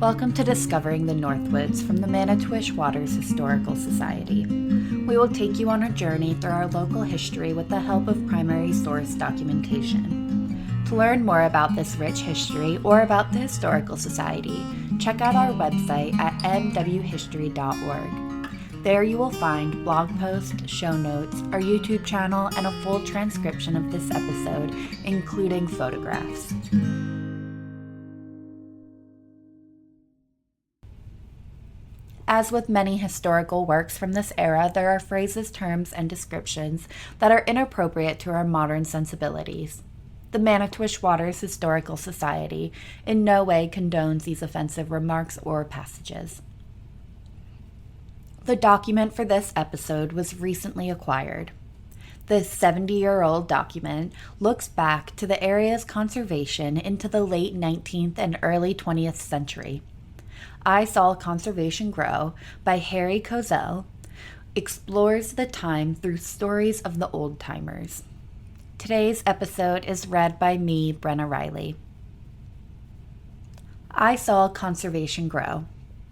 Welcome to Discovering the Northwoods from the Manitowish Waters Historical Society. We will take you on a journey through our local history with the help of primary source documentation. To learn more about this rich history or about the Historical Society, check out our website at nwhistory.org. There you will find blog posts, show notes, our YouTube channel, and a full transcription of this episode, including photographs. As with many historical works from this era, there are phrases, terms, and descriptions that are inappropriate to our modern sensibilities. The Manitowish Waters Historical Society in no way condones these offensive remarks or passages. The document for this episode was recently acquired. This 70-year-old document looks back to the area's conservation into the late 19th and early 20th century. I Saw Conservation Grow by Harry Kozel explores the time through stories of the old-timers. Today's episode is read by me, Brenna Riley. I Saw Conservation Grow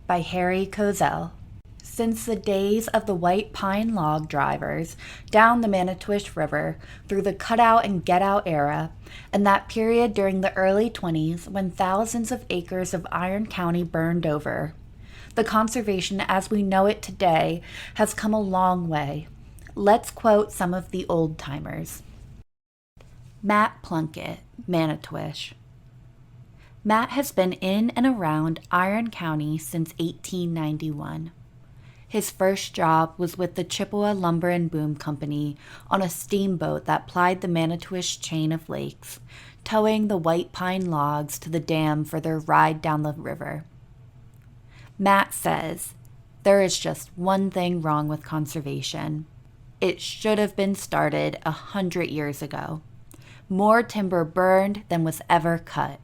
by Harry Kozel. Since the days of the white pine log drivers down the Manitowish River through the cutout and get-out era, and that period during the early 20s when thousands of acres of Iron County burned over, the conservation as we know it today has come a long way. Let's quote some of the old-timers. Matt Plunkett, Manitowish. Matt has been in and around Iron County since 1891. His first job was with the Chippewa Lumber and Boom Company on a steamboat that plied the Manitowish chain of lakes, towing the white pine logs to the dam for their ride down the river. Matt says, "There is just one thing wrong with conservation. It should have been started 100 years ago. More timber burned than was ever cut."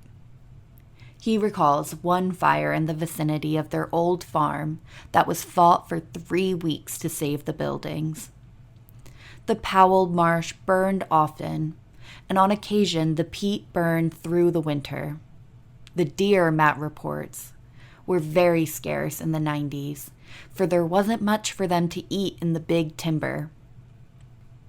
He recalls one fire in the vicinity of their old farm that was fought for 3 weeks to save the buildings. The Powell Marsh burned often, and on occasion the peat burned through the winter. The deer, Matt reports, were very scarce in the 90s, for there wasn't much for them to eat in the big timber.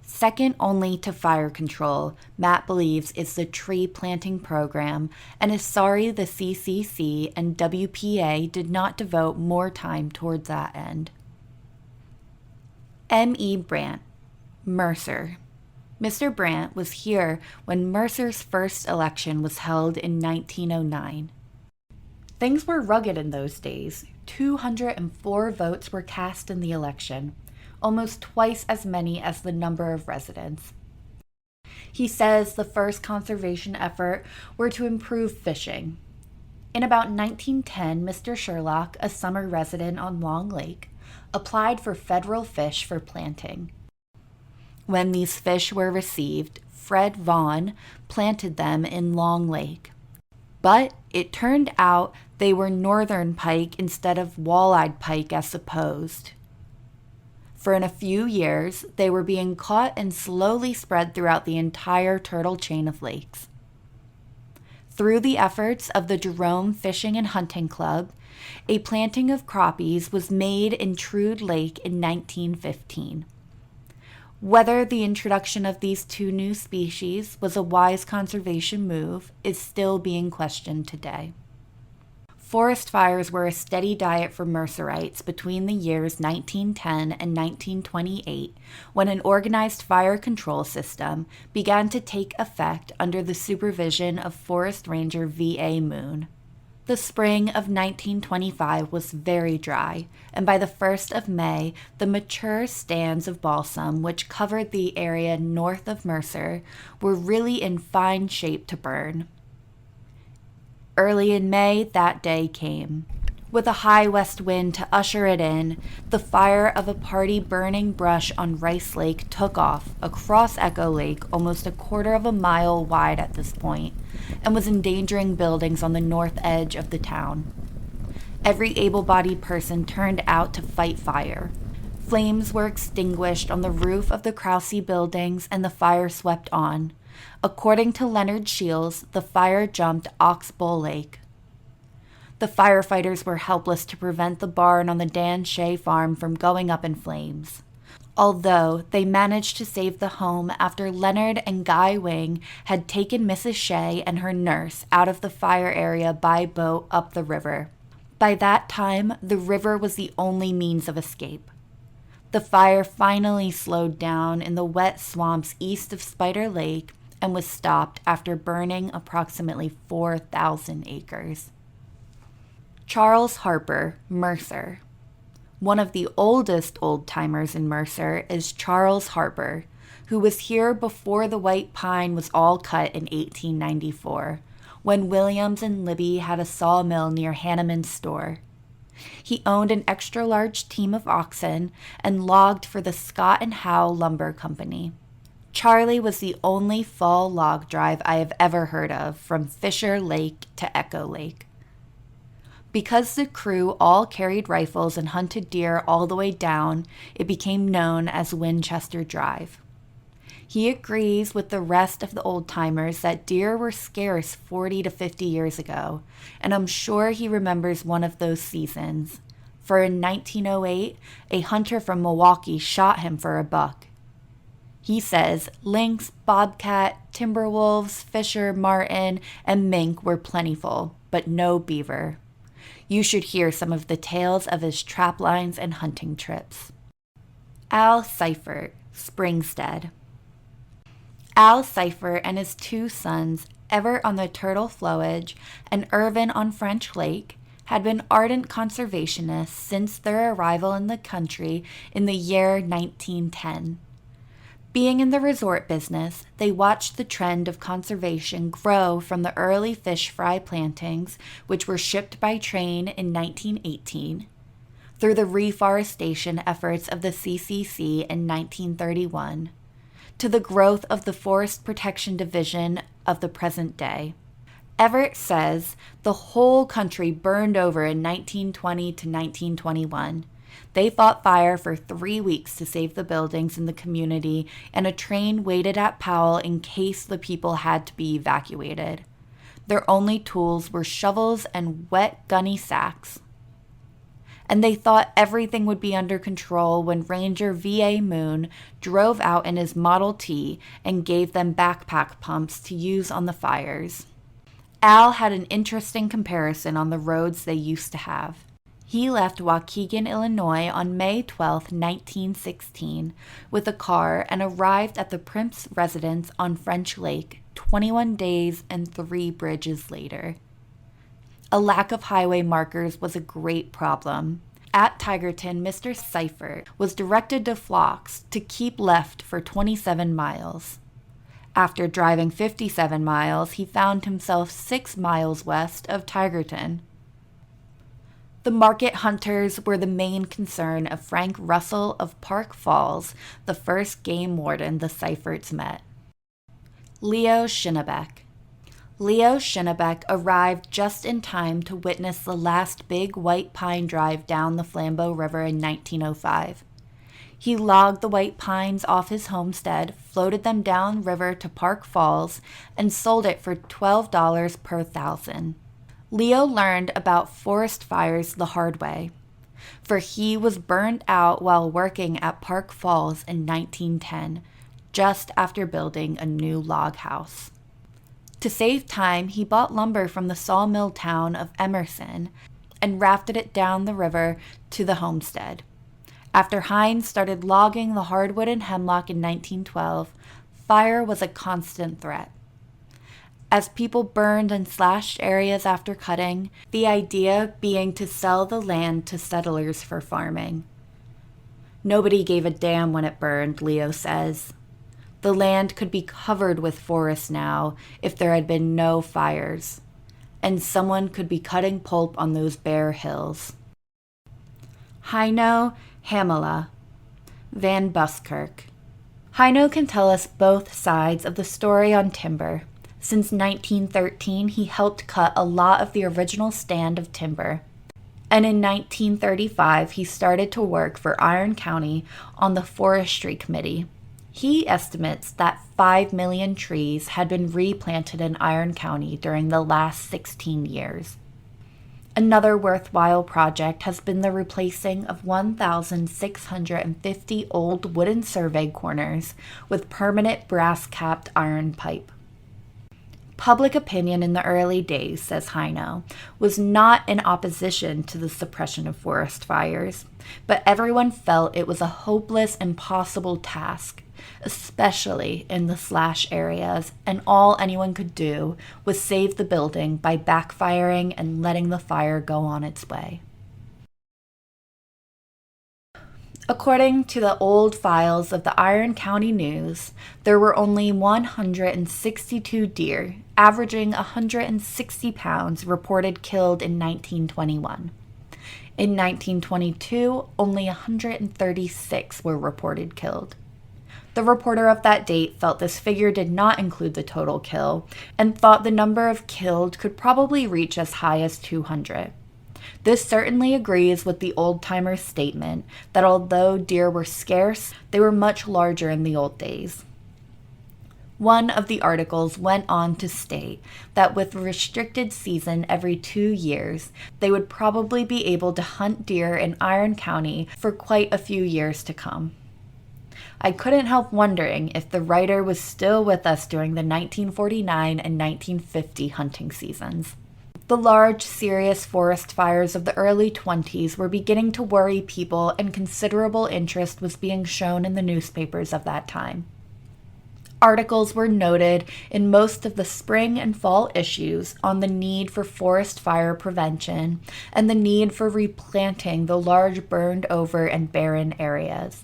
Second only to fire control, Matt believes is the tree planting program and is sorry the CCC and WPA did not devote more time towards that end. M.E. Brandt, Mercer. Mr. Brandt was here when Mercer's first election was held in 1909. Things were rugged in those days. 204 votes were cast in the election, almost twice as many as the number of residents. He says the first conservation effort were to improve fishing. In about 1910, Mr. Sherlock, a summer resident on Long Lake, applied for federal fish for planting. When these fish were received, Fred Vaughn planted them in Long Lake. But it turned out they were northern pike instead of wall-eyed pike as supposed. For in a few years, they were being caught and slowly spread throughout the entire turtle chain of lakes. Through the efforts of the Jerome Fishing and Hunting Club, a planting of crappies was made in Trude Lake in 1915. Whether the introduction of these 2 new species was a wise conservation move is still being questioned today. Forest fires were a steady diet for Mercerites between the years 1910 and 1928, when an organized fire control system began to take effect under the supervision of Forest Ranger V.A. Moon. The spring of 1925 was very dry, and by the 1st of May, the mature stands of balsam, which covered the area north of Mercer, were really in fine shape to burn. Early in May, that day came. With a high west wind to usher it in, the fire of a party burning brush on Rice Lake took off across Echo Lake, almost 1/4 mile wide at this point, and was endangering buildings on the north edge of the town. Every able-bodied person turned out to fight fire. Flames were extinguished on the roof of the Krause buildings, and the fire swept on. According to Leonard Shields, the fire jumped Ox Bowl Lake. The firefighters were helpless to prevent the barn on the Dan Shea farm from going up in flames. Although they managed to save the home after Leonard and Guy Wing had taken Mrs. Shea and her nurse out of the fire area by boat up the river. By that time, the river was the only means of escape. The fire finally slowed down in the wet swamps east of Spider Lake and was stopped after burning approximately 4,000 acres. Charles Harper, Mercer. One of the oldest old-timers in Mercer is Charles Harper, who was here before the white pine was all cut in 1894, when Williams and Libby had a sawmill near Hanneman's store. He owned an extra-large team of oxen and logged for the Scott and Howe Lumber Company. Charlie was the only fall log drive I have ever heard of from Fisher Lake to Echo Lake. Because the crew all carried rifles and hunted deer all the way down, it became known as Winchester Drive. He agrees with the rest of the old-timers that deer were scarce 40 to 50 years ago, and I'm sure he remembers one of those seasons, for in 1908, a hunter from Milwaukee shot him for a buck. He says lynx, bobcat, timber wolves, fisher, marten, and mink were plentiful, but no beaver. You should hear some of the tales of his trap lines and hunting trips. Al Seifert, Springstead. Al Seifert and his two sons, Everett on the Turtle Flowage and Irvin on French Lake, had been ardent conservationists since their arrival in the country in the year 1910. Being in the resort business, they watched the trend of conservation grow from the early fish fry plantings, which were shipped by train in 1918, through the reforestation efforts of the CCC in 1931, to the growth of the Forest Protection Division of the present day. Everett says the whole country burned over in 1920 to 1921. They fought fire for 3 weeks to save the buildings in the community, and a train waited at Powell in case the people had to be evacuated. Their only tools were shovels and wet, gunny sacks. And they thought everything would be under control when Ranger V.A. Moon drove out in his Model T and gave them backpack pumps to use on the fires. Al had an interesting comparison on the roads they used to have. He left Waukegan, Illinois on May 12, 1916, with a car and arrived at the Primps residence on French Lake 21 days and 3 bridges later. A lack of highway markers was a great problem. At Tigerton, Mr. Seifert was directed to Phlox to keep left for 27 miles. After driving 57 miles, he found himself 6 miles west of Tigerton. The market hunters were the main concern of Frank Russell of Park Falls, the first game warden the Seiferts met. Leo Schinnebeck. Leo Schinnebeck arrived just in time to witness the last big white pine drive down the Flambeau River in 1905. He logged the white pines off his homestead, floated them down river to Park Falls, and sold it for $12 per thousand. Leo learned about forest fires the hard way, for he was burned out while working at Park Falls in 1910, just after building a new log house. To save time, he bought lumber from the sawmill town of Emerson and rafted it down the river to the homestead. After Hines started logging the hardwood and hemlock in 1912, fire was a constant threat. As people burned and slashed areas after cutting, the idea being to sell the land to settlers for farming. Nobody gave a damn when it burned, Leo says. The land could be covered with forest now if there had been no fires, and someone could be cutting pulp on those bare hills. Heino Hamela, Van Buskirk. Heino can tell us both sides of the story on timber. Since 1913, he helped cut a lot of the original stand of timber. And in 1935, he started to work for Iron County on the Forestry Committee. He estimates that 5 million trees had been replanted in Iron County during the last 16 years. Another worthwhile project has been the replacing of 1,650 old wooden survey corners with permanent brass-capped iron pipe. Public opinion in the early days, says Heino, was not in opposition to the suppression of forest fires, but everyone felt it was a hopeless, impossible task, especially in the slash areas, and all anyone could do was save the building by backfiring and letting the fire go on its way. According to the old files of the Iron County News, there were only 162 deer, averaging 160 pounds, reported killed in 1921. In 1922, only 136 were reported killed. The reporter of that date felt this figure did not include the total kill and thought the number of killed could probably reach as high as 200. This certainly agrees with the old-timer's statement that although deer were scarce, they were much larger in the old days. One of the articles went on to state that with a restricted season every 2 years, they would probably be able to hunt deer in Iron County for quite a few years to come. I couldn't help wondering if the writer was still with us during the 1949 and 1950 hunting seasons. The large, serious forest fires of the early 20s were beginning to worry people, and considerable interest was being shown in the newspapers of that time. Articles were noted in most of the spring and fall issues on the need for forest fire prevention and the need for replanting the large burned over and barren areas.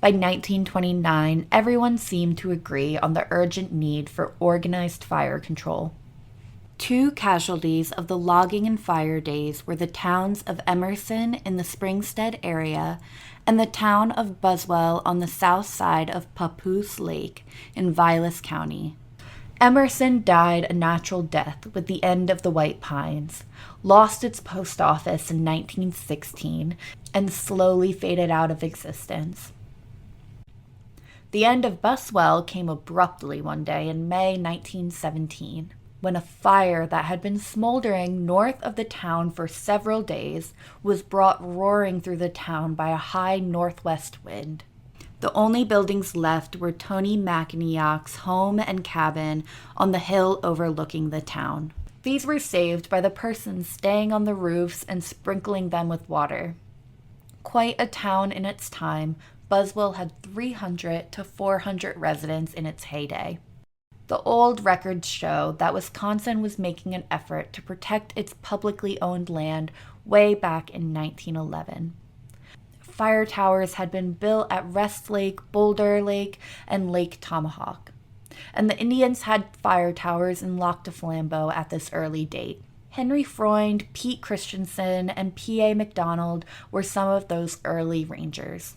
By 1929, everyone seemed to agree on the urgent need for organized fire control. 2 casualties of the logging and fire days were the towns of Emerson in the Springstead area and the town of Buswell on the south side of Papoose Lake in Vilas County. Emerson died a natural death with the end of the White Pines, lost its post office in 1916, and slowly faded out of existence. The end of Buswell came abruptly one day in May 1917. When a fire that had been smoldering north of the town for several days was brought roaring through the town by a high northwest wind. The only buildings left were Tony McInneoch's home and cabin on the hill overlooking the town. These were saved by the persons staying on the roofs and sprinkling them with water. Quite a town in its time, Buswell had 300 to 400 residents in its heyday. The old records show that Wisconsin was making an effort to protect its publicly owned land way back in 1911. Fire towers had been built at Rest Lake, Boulder Lake, and Lake Tomahawk, and the Indians had fire towers in Lac du Flambeau at this early date. Henry Freund, Pete Christensen, and P.A. McDonald were some of those early rangers.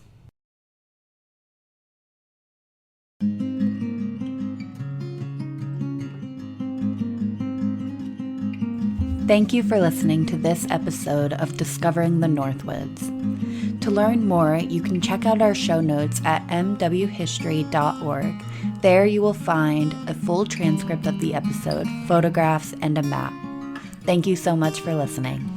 Thank you for listening to this episode of Discovering the Northwoods. To learn more, you can check out our show notes at mwhistory.org. There you will find a full transcript of the episode, photographs, and a map. Thank you so much for listening.